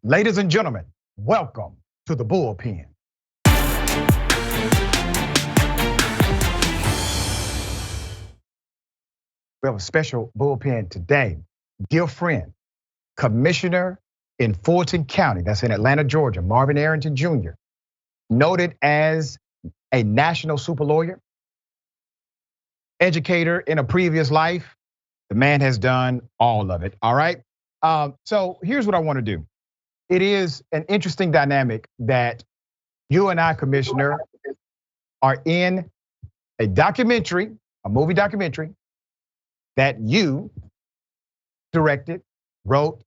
Ladies and gentlemen, welcome to the Bullpen. We have a special bullpen today. Dear friend, Commissioner in Fulton County, that's in Atlanta, Georgia, Marvin Arrington Jr., noted as a national super lawyer, educator in a previous life. The man has done all of it, all right? So here's what I want to do. It is an interesting dynamic that you and I, Commissioner, are in a documentary, a movie documentary that you directed, wrote,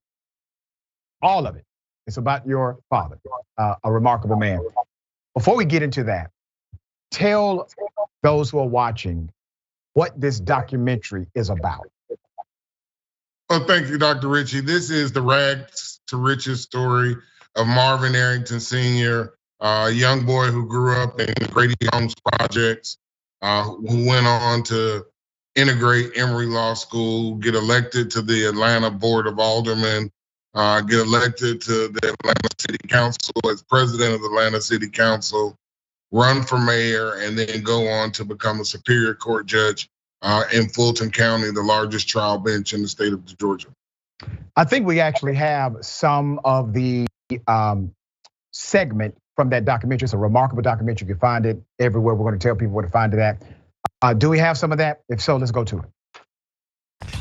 all of it. It's about your father, a remarkable man. Before we get into that, tell those who are watching what this documentary is about. Well, thank you, Dr. Richey. This is the rags to riches story of Marvin Arrington Sr., a young boy who grew up in Grady Homes projects, who went on to integrate Emory Law School, get elected to the Atlanta Board of Aldermen, get elected to the Atlanta City Council as president of the Atlanta City Council, run for mayor, and then go on to become a Superior Court judge in Fulton County, the largest trial bench in the state of Georgia. I think we actually have some of the segment from that documentary. It's a remarkable documentary. You can find it everywhere. We're going to tell people where to find it at. Do we have some of that? If so, let's go to it.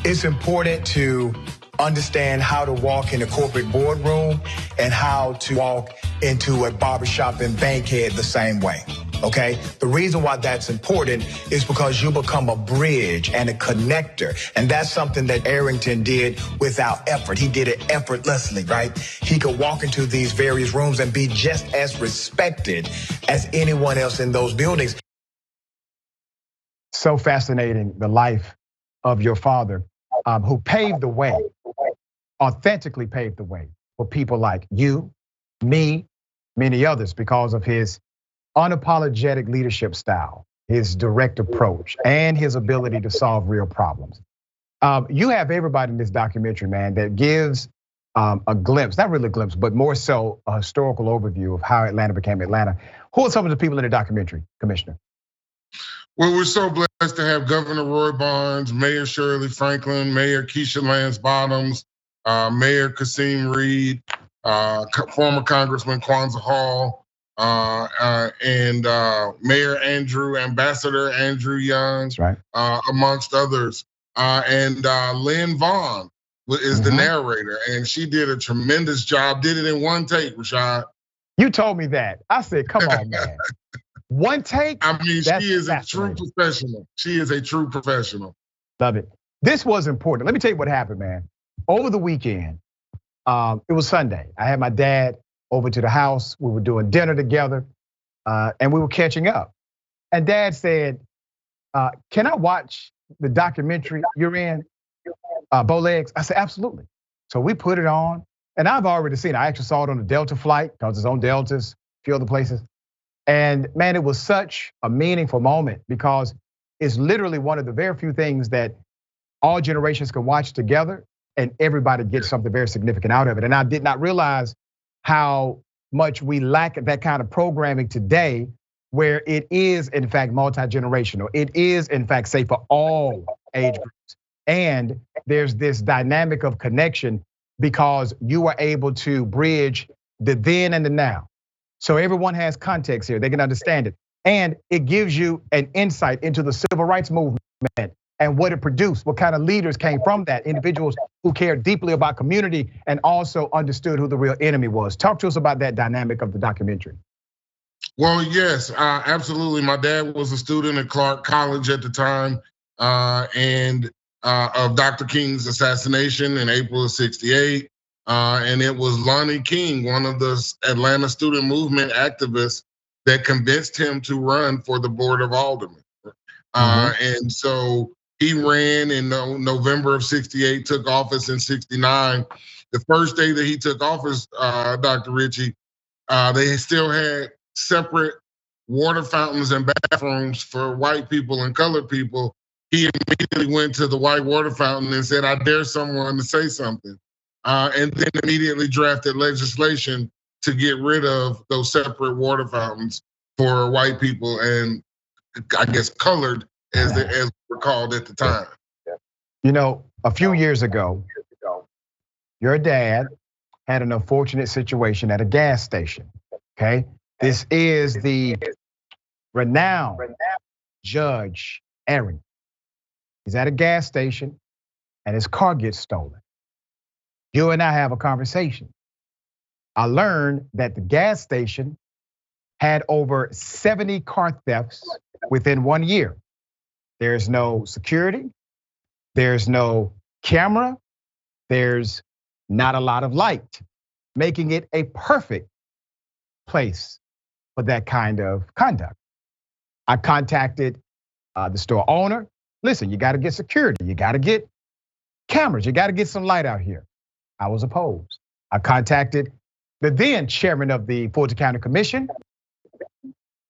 It's important to understand how to walk in a corporate boardroom and how to walk into a barbershop and bankhead the same way, okay? The reason why that's important is because you become a bridge and a connector. And that's something that Arrington did without effort. He did it effortlessly, right? He could walk into these various rooms and be just as respected as anyone else in those buildings. So fascinating, the life of your father, who paved the way, authentically paved the way for people like you, me, many others, because of his unapologetic leadership style, his direct approach, and his ability to solve real problems. You have everybody in this documentary, man, that gives a glimpse, not really a glimpse, but more so a historical overview of how Atlanta became Atlanta. Who are some of the people in the documentary, Commissioner? Well, we're so blessed to have Governor Roy Barnes, Mayor Shirley Franklin, Mayor Keisha Lance Bottoms, Mayor Kasim Reed, former Congressman Kwanzaa Hall, and Mayor Ambassador Andrew Young, right, amongst others. And Lynn Vaughn is the narrator, and she did a tremendous job. Did it in one take, Rashad. You told me that. I said, come on, man. One take? I mean, she is a true professional. She is a true professional. Love it. This was important. Let me tell you what happened, man. Over the weekend, it was Sunday. I had my dad over to the house. We were doing dinner together, and we were catching up. And Dad said, can I watch the documentary you're in, Bowlegs? I said, absolutely. So we put it on, and I've already seen it. I actually saw it on the Delta flight, because it's on Deltas, a few other places. And man, it was such a meaningful moment because it's literally one of the very few things that all generations can watch together and everybody gets something very significant out of it. And I did not realize how much we lack that kind of programming today, where it is in fact multi-generational. It is in fact safe for all age groups. And there's this dynamic of connection because you are able to bridge the then and the now. So everyone has context here, they can understand it. And it gives you an insight into the civil rights movement and what it produced, what kind of leaders came from that, individuals who cared deeply about community and also understood who the real enemy was. Talk to us about that dynamic of the documentary. Well, yes, absolutely. My dad was a student at Clark College at the time, and of Dr. King's assassination in April of '68. And it was Lonnie King, one of the Atlanta student movement activists, that convinced him to run for the Board of Aldermen. And so he ran in November of '68, took office in '69. The first day that he took office, Dr. Richey, they still had separate water fountains and bathrooms for white people and colored people. He immediately went to the white water fountain and said, I dare someone to say something. and then immediately drafted legislation to get rid of those separate water fountains for white people and I guess colored as they were called at the time. You know, a few years ago, your dad had an unfortunate situation at a gas station, okay? This is the renowned Judge Arrington. He's at a gas station and his car gets stolen. You and I have a conversation. I learned that the gas station had over 70 car thefts within 1 year. There's no security, there's no camera, there's not a lot of light, making it a perfect place for that kind of conduct. I contacted the store owner. Listen, you gotta get security, you gotta get cameras, you gotta get some light out here. I was opposed. I contacted the then chairman of the Fulton County Commission.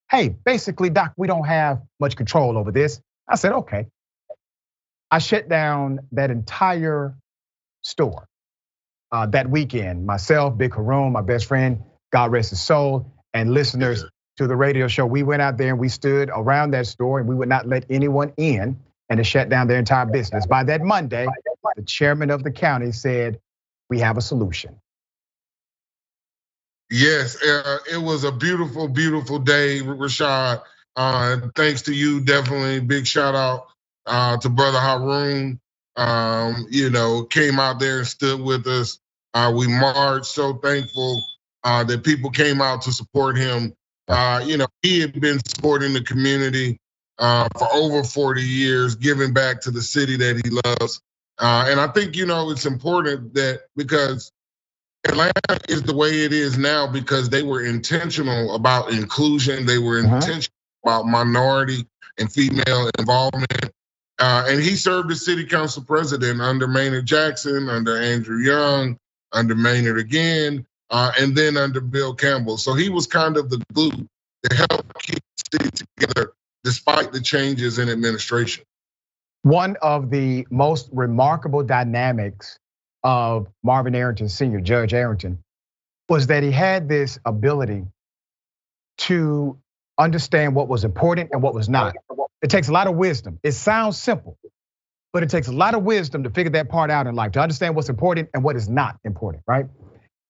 Hey, basically, Doc, we don't have much control over this. I said, okay. I shut down that entire store that weekend. Myself, Big Haroon, my best friend, God rest his soul, and listeners to the radio show, we went out there and we stood around that store and we would not let anyone in, and it shut down their entire business. By that Monday, the chairman of the county said, we have a solution. Yes, it was a beautiful, beautiful day, Rashad. Thanks to you, definitely big shout out to Brother Haroon. Came out there and stood with us. We marched, so thankful that people came out to support him. He had been supporting the community for over 40 years, giving back to the city that he loves. And I think, it's important that because Atlanta is the way it is now because they were intentional about inclusion. They were intentional about minority and female involvement. And he served as city council president under Maynard Jackson, under Andrew Young, under Maynard again, and then under Bill Campbell. So he was kind of the glue that helped keep the city together despite the changes in administration. One of the most remarkable dynamics of Marvin Arrington Sr., Judge Arrington, was that he had this ability to understand what was important and what was not. It takes a lot of wisdom. It sounds simple, but it takes a lot of wisdom to figure that part out in life, to understand what's important and what is not important, right?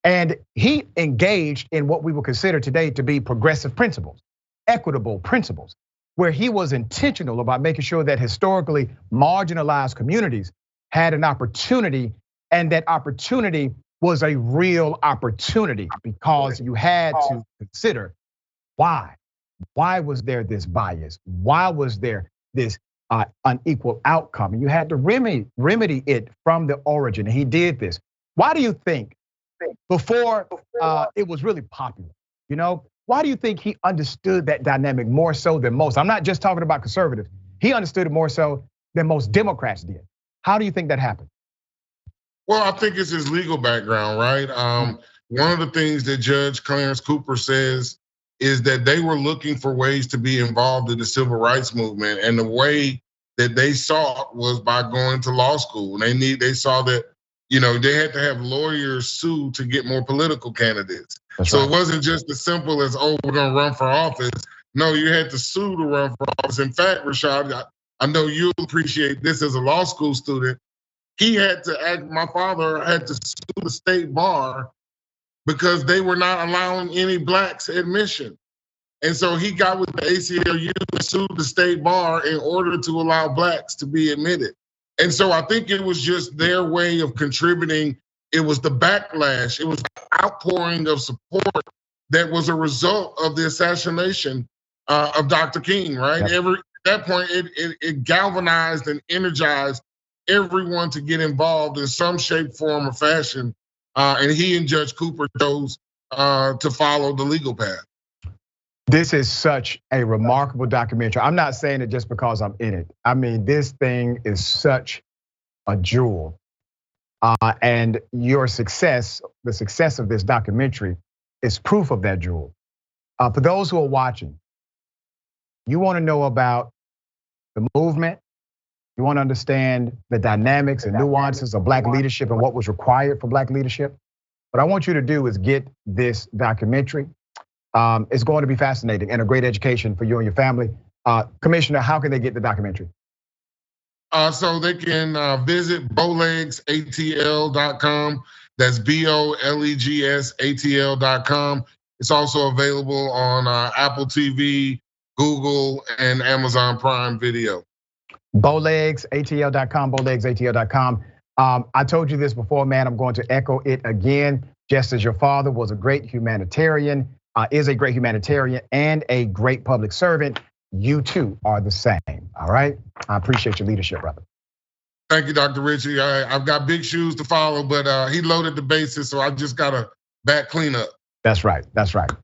And he engaged in what we would consider today to be progressive principles, equitable principles, where he was intentional about making sure that historically marginalized communities had an opportunity, and that opportunity was a real opportunity because you had to consider why. Why was there this bias? Why was there this unequal outcome? And you had to remedy it from the origin. And he did this. Why do you think before it was really popular, why do you think he understood that dynamic more so than most? I'm not just talking about conservatives. He understood it more so than most Democrats did. How do you think that happened? Well, I think it's his legal background, right? One of the things that Judge Clarence Cooper says is that they were looking for ways to be involved in the civil rights movement, and the way that they saw it was by going to law school. They saw that they had to have lawyers sue to get more political candidates. That's right. It wasn't just as simple as, we're gonna run for office. No, you had to sue to run for office. In fact, Rashad, I know you'll appreciate this as a law school student. My father had to sue the state bar because they were not allowing any blacks admission. And so he got with the ACLU and sued the state bar in order to allow blacks to be admitted. And so I think it was just their way of contributing. It was the backlash. It was the outpouring of support that was a result of the assassination of Dr. King, right? Yep. At that point, it galvanized and energized everyone to get involved in some shape, form, or fashion. And he and Judge Cooper chose to follow the legal path. This is such a remarkable documentary. I'm not saying it just because I'm in it. I mean, this thing is such a jewel. And your success, the success of this documentary, is proof of that jewel. For those who are watching, you want to know about the movement, You want to understand the dynamics and nuances of Black leadership and what was required for Black leadership? What I want you to do is get this documentary. It's going to be fascinating and a great education for you and your family. Commissioner, how can they get the documentary? So they can visit bowlegsatl.com. That's BOLEGSATL.com. It's also available on Apple TV, Google, and Amazon Prime Video. Bowlegsatl.com, bowlegsatl.com. I told you this before, man. I'm going to echo it again. Just as your father was a great humanitarian, is a great humanitarian and a great public servant, you too are the same, all right? I appreciate your leadership, brother. Thank you, Dr. Richey. I've got big shoes to follow, but he loaded the bases, so I just got a back cleanup. That's right, that's right.